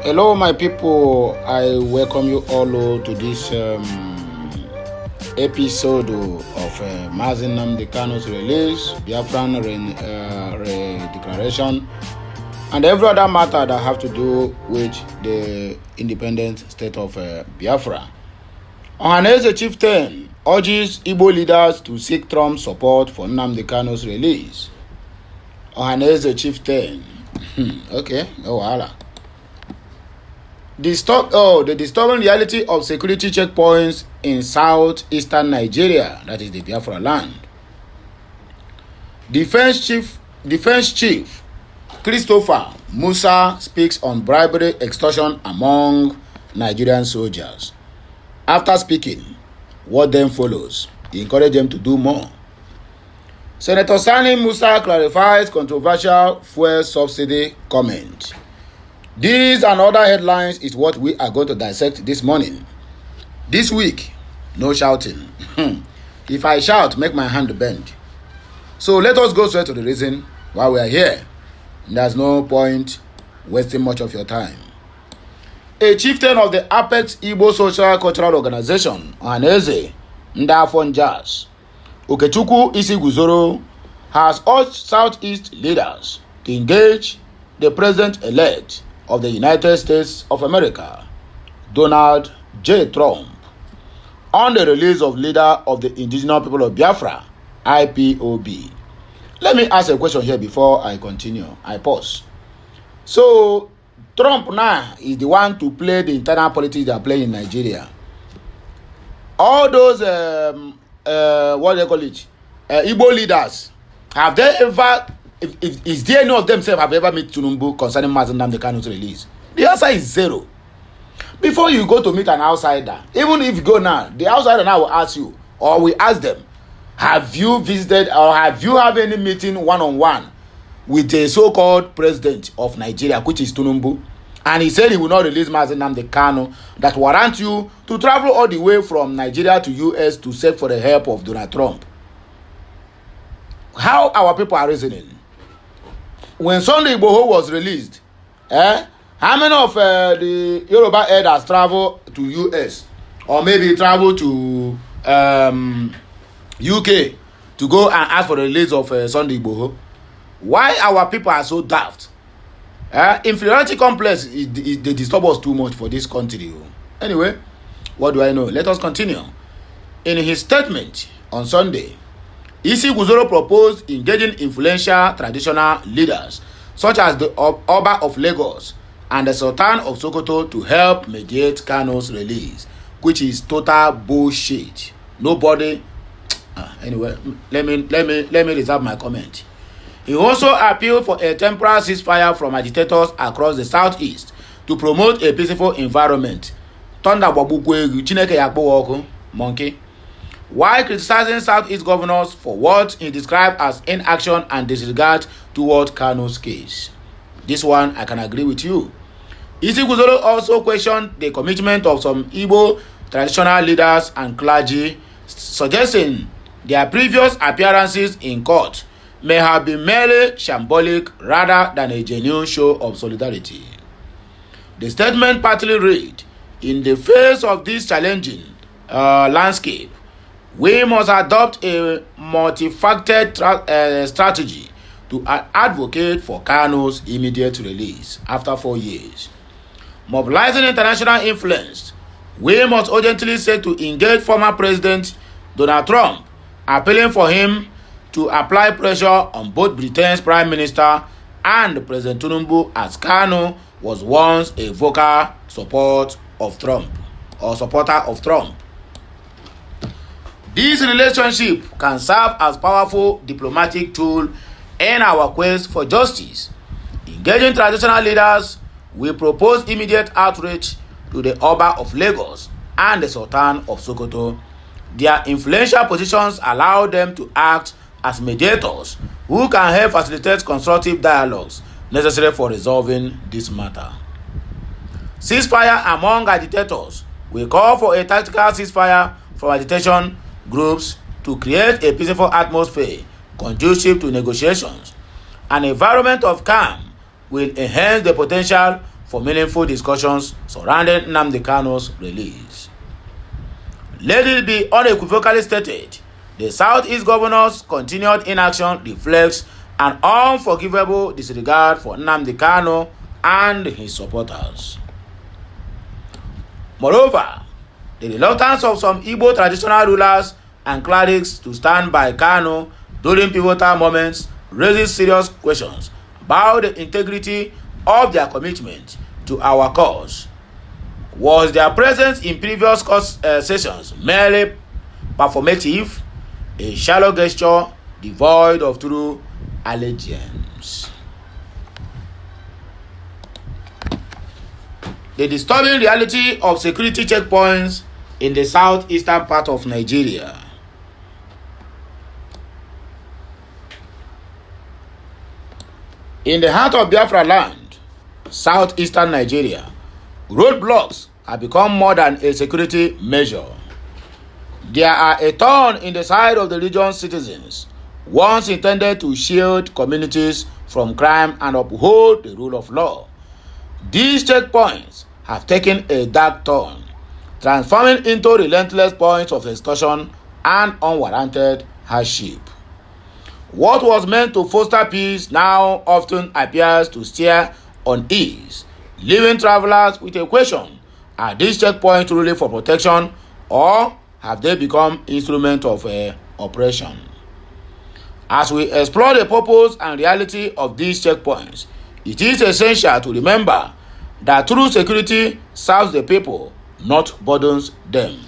Hello, my people. I welcome you all to this episode of Nnamdi KANU's release, Biafran declaration, and every other matter that have to do with the independent state of Biafra. Ohaneze chieftain urges Igbo leaders to seek Trump's support for Nnamdi KANU's release. Ohaneze chieftain. Okay, no wahala. The disturbing reality of security checkpoints in southeastern Nigeria, that is the Biafra land. Defense Chief Christopher Musa speaks on bribery extortion among Nigerian soldiers. After speaking, what then follows? He encouraged them to do more. Senator Sani Musa clarifies controversial fuel subsidy comment. These and other headlines is what we are going to dissect this morning. This week, no shouting. If I shout, make my hand bend. So let us go straight to the reason why we are here. There's no point wasting much of your time. A chieftain of the Apex Igbo Social Cultural Organization, Ohaneze Ndafonjas, Okechukwu Isiguzoro, has urged Southeast leaders to engage the president-elect of the United States of America, Donald J. Trump, on the release of leader of the indigenous people of Biafra, IPOB. Let me ask a question here before I continue. I pause. So, Trump now is the one to play the internal politics they are playing in Nigeria. All those, what do they call it, Igbo leaders, have they ever, is there any of themselves have ever met Tinubu concerning Nnamdi KANU's release? The answer is zero. Before you go to meet an outsider, even if you go now, the outsider now will ask you, or we ask them, have you visited or have you had any meeting one-on-one with a so-called president of Nigeria, which is Tinubu? And he said he will not release Nnamdi KANU, that warrant you to travel all the way from Nigeria to US to seek for the help of Donald Trump. How our people are reasoning? When Sunday Igbo was released, how many of the Yoruba elders travel to US or maybe travel to UK to go and ask for the release of Sunday Igbo? Why our people are so daft? Inferiority complex they disturb us too much for this country. Anyway, what do I know? Let us continue. In his statement on Sunday, Isiguzoro proposed engaging influential traditional leaders such as the Oba of Lagos and the Sultan of Sokoto to help mediate KANU's release, which is total bullshit. Nobody. Anyway, let me reserve my comment. He also appealed for a temporary ceasefire from agitators across the southeast to promote a peaceful environment. Monkey. While criticizing Southeast governors for what he described as inaction and disregard toward KANU's case. This one I can agree with you. Isiguzoro also questioned the commitment of some Igbo traditional leaders and clergy, suggesting their previous appearances in court may have been merely shambolic rather than a genuine show of solidarity. The statement partly read, in the face of this challenging landscape, we must adopt a multifaceted strategy to advocate for KANU's immediate release after 4 years. Mobilizing international influence, we must urgently seek to engage former President Donald Trump, appealing for him to apply pressure on both Britain's Prime Minister and President Tinubu, as KANU was once a vocal supporter of Trump. This relationship can serve as powerful diplomatic tool in our quest for justice. Engaging traditional leaders, we propose immediate outreach to the Oba of Lagos and the Sultan of Sokoto. Their influential positions allow them to act as mediators who can help facilitate constructive dialogues necessary for resolving this matter. Ceasefire among agitators. We call for a tactical ceasefire from agitation groups to create a peaceful atmosphere conducive to negotiations. An environment of calm will enhance the potential for meaningful discussions surrounding Nnamdi Kanu's release. Let it be unequivocally stated, the Southeast governor's continued inaction reflects an unforgivable disregard for Nnamdi Kanu and his supporters. Moreover, the reluctance of some Igbo traditional rulers and clerics to stand by Kanu during pivotal moments raises serious questions about the integrity of their commitment to our cause. Was their presence in previous sessions merely performative, a shallow gesture devoid of true allegiance? The disturbing reality of security checkpoints in the southeastern part of Nigeria. In the heart of Biafra land, southeastern Nigeria, roadblocks have become more than a security measure. They are a thorn in the side of the region's citizens, once intended to shield communities from crime and uphold the rule of law. These checkpoints have taken a dark turn, transforming into relentless points of extortion and unwarranted hardship. What was meant to foster peace now often appears to steer unease, leaving travelers with a question: are these checkpoints truly for protection, or have they become instruments of oppression? As we explore the purpose and reality of these checkpoints, it is essential to remember that true security serves the people, not burdens them.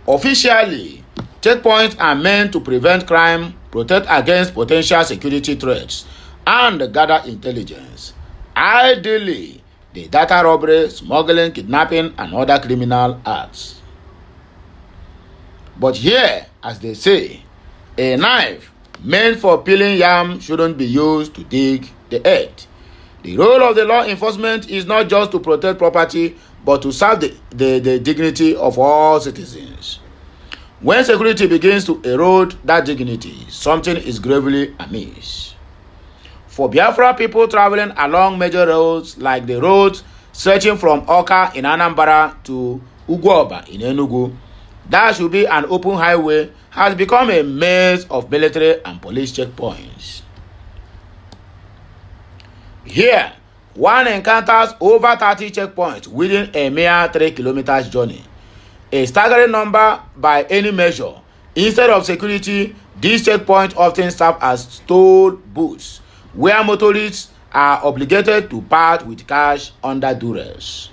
Officially, checkpoints are meant to prevent crime, protect against potential security threats, and gather intelligence. Ideally, the data robbery, smuggling, kidnapping, and other criminal acts. But here, as they say, a knife meant for peeling yam shouldn't be used to dig the earth. The role of the law enforcement is not just to protect property, but to serve the dignity of all citizens. When security begins to erode that dignity, something is gravely amiss. For Biafra people traveling along major roads like the roads stretching from Oka in Anambra to Ugwoba in Enugu, that should be an open highway, has become a maze of military and police checkpoints. Here, one encounters over 30 checkpoints within a mere 3 kilometers journey, a staggering number by any measure. Instead of security, these checkpoints often serve as toll booths, where motorists are obligated to part with cash under duress.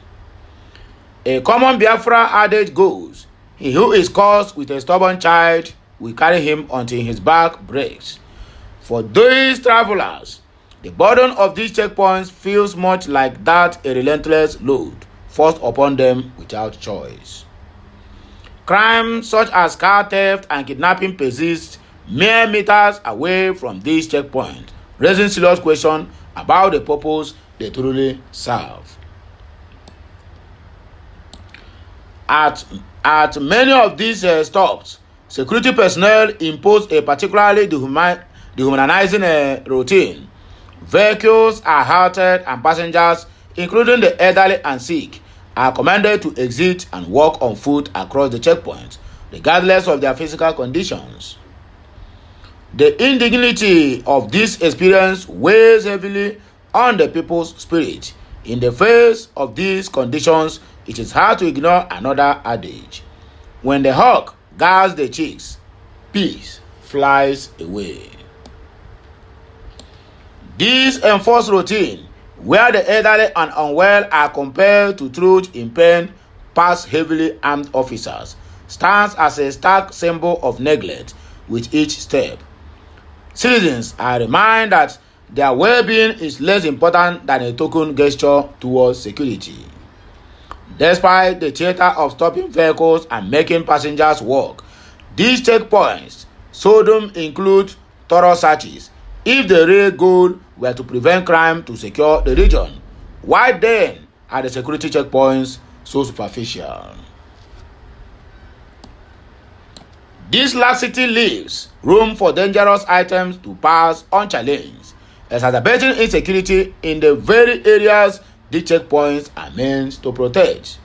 A common Biafra adage goes, "He who is cursed with a stubborn child will carry him until his back breaks." For these travelers, the burden of these checkpoints feels much like that a relentless load forced upon them without choice. Crimes such as car theft and kidnapping persist mere meters away from these checkpoints, raising serious questions about the purpose they truly serve. At many of these stops, security personnel impose a particularly dehumanizing routine. Vehicles are halted and passengers, including the elderly and sick, are commanded to exit and walk on foot across the checkpoint, regardless of their physical conditions. The indignity of this experience weighs heavily on the people's spirit. In the face of these conditions, it is hard to ignore another adage: when the hawk guards the chicks, peace flies away. This enforced routine, where the elderly and unwell are compelled to trudge in pain past heavily armed officers, stands as a stark symbol of neglect with each step. Citizens are reminded that their well-being is less important than a token gesture towards security. Despite the theater of stopping vehicles and making passengers walk, these checkpoints seldom include thorough searches. If the real goal were to prevent crime to secure the region, why then are the security checkpoints so superficial? This laxity leaves room for dangerous items to pass unchallenged, exacerbating insecurity in the very areas these checkpoints are meant to protect.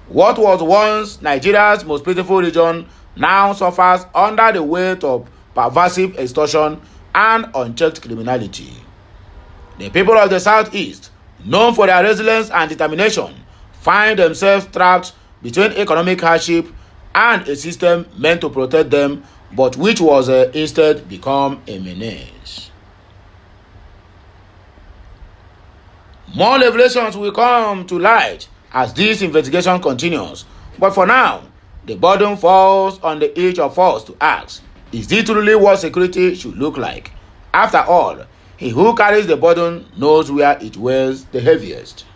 What was once Nigeria's most beautiful region now suffers under the weight of pervasive extortion and unchecked criminality. The people of the Southeast, known for their resilience and determination, find themselves trapped between economic hardship and a system meant to protect them, but which was instead become a menace. More revelations will come to light as this investigation continues, but for now, the burden falls on each of us to ask, is this truly what security should look like? After all, he who carries the burden knows where it weighs the heaviest.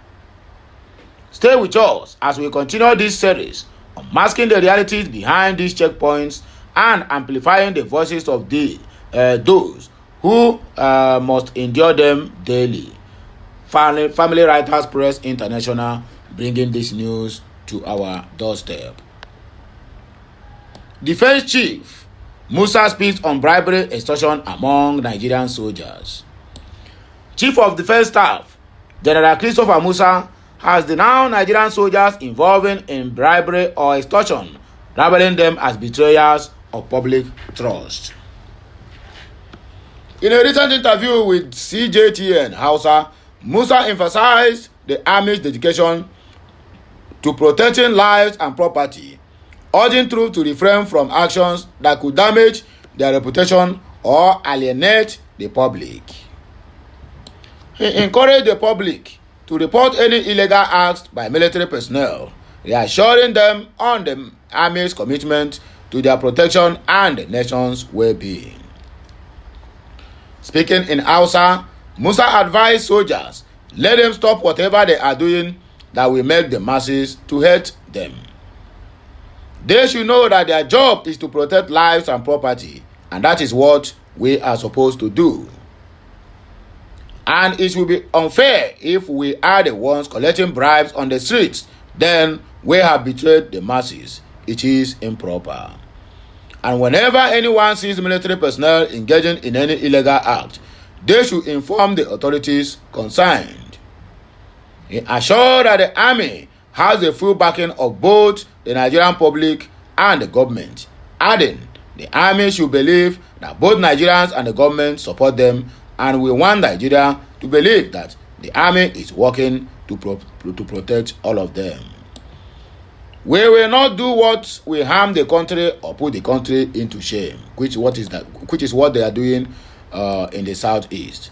Stay with us as we continue this series, unmasking the realities behind these checkpoints and amplifying the voices of those who must endure them daily. Family Writers Press International bringing this news to our doorstep. Defense Chief Musa speaks on bribery extortion among Nigerian soldiers. Chief of Defense Staff General Christopher Musa has denounced Nigerian soldiers involving in bribery or extortion, labeling them as betrayers of public trust. In a recent interview with CJTN Hausa, Musa emphasized the Army's dedication to protecting lives and property, urging troops to refrain from actions that could damage their reputation or alienate the public. He encouraged the public to report any illegal acts by military personnel, reassuring them on the Army's commitment to their protection and the nation's well-being. Speaking in Hausa, Musa advised soldiers, let them stop whatever they are doing that will make the masses to hate them. They should know that their job is to protect lives and property, and that is what we are supposed to do. And it will be unfair if we are the ones collecting bribes on the streets, then we have betrayed the masses. It is improper. And whenever anyone sees military personnel engaging in any illegal act, they should inform the authorities concerned. He assured that the Army has the full backing of both the Nigerian public and the government, adding the Army should believe that both Nigerians and the government support them, and we want Nigeria to believe that the Army is working to protect all of them. We will not do what will harm the country or put the country into shame, which is what they are doing in the Southeast.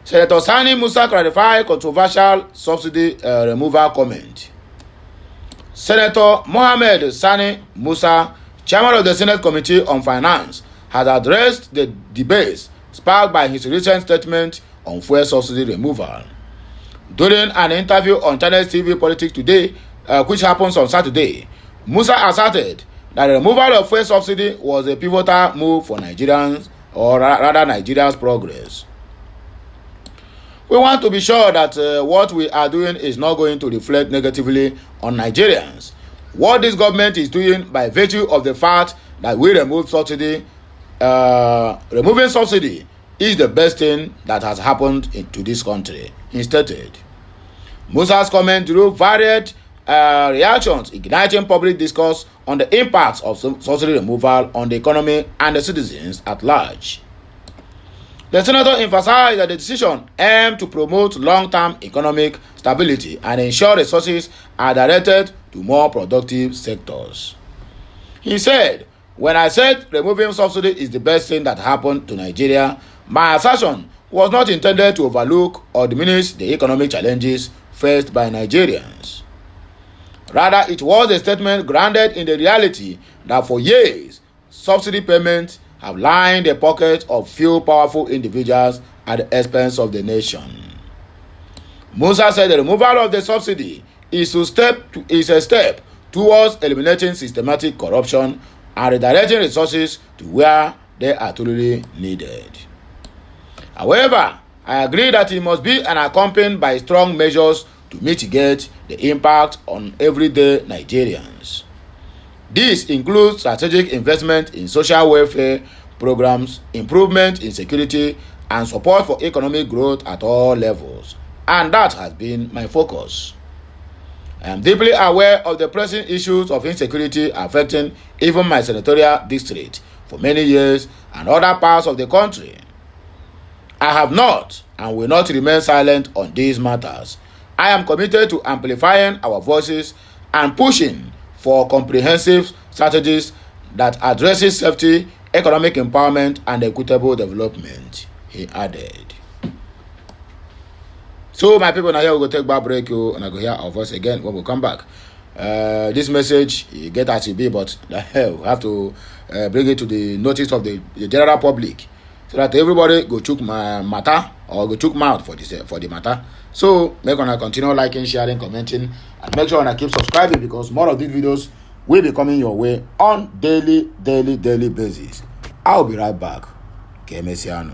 Senator Sani Musa clarified controversial subsidy removal comment. Senator Mohammed Sani Musa, chairman of the Senate Committee on Finance, has addressed the debates sparked by his recent statement on fuel subsidy removal. During an interview on Channels TV Politics Today, which happens on Saturday, Musa asserted that the removal of fuel subsidy was a pivotal move for Nigerians, or rather Nigeria's progress. We want to be sure that what we are doing is not going to reflect negatively on Nigerians. What this government is doing by virtue of the fact that we remove subsidy, removing subsidy is the best thing that has happened to this country, he stated. Musa's comment drew varied reactions, igniting public discourse on the impacts of subsidy removal on the economy and the citizens at large. The senator emphasized that the decision aimed to promote long-term economic stability and ensure resources are directed to more productive sectors. He said, when I said removing subsidy is the best thing that happened to Nigeria, my assertion was not intended to overlook or diminish the economic challenges faced by Nigerians. Rather, it was a statement grounded in the reality that for years, subsidy payments have lined the pockets of few powerful individuals at the expense of the nation. Musa said the removal of the subsidy is a step towards eliminating systematic corruption and redirecting resources to where they are truly needed. However, I agree that it must be accompanied by strong measures to mitigate the impact on everyday Nigerians. This includes strategic investment in social welfare programs, improvement in security, and support for economic growth at all levels. And that has been my focus. I am deeply aware of the pressing issues of insecurity affecting even my senatorial district for many years and other parts of the country. I have not and will not remain silent on these matters. I am committed to amplifying our voices and pushing for comprehensive strategies that addresses safety, economic empowerment, and equitable development, he added. So my people, now here we go take back break, and I go hear our voice again when we come back. This message, you get as it be, but we have to bring it to the notice of the general public, so that everybody go chook my matter or go chook mouth for the matter. So make sure continue liking, sharing, commenting, and make sure keep subscribing, because more of these videos will be coming your way on daily basis. I'll be right back. Que mesiano.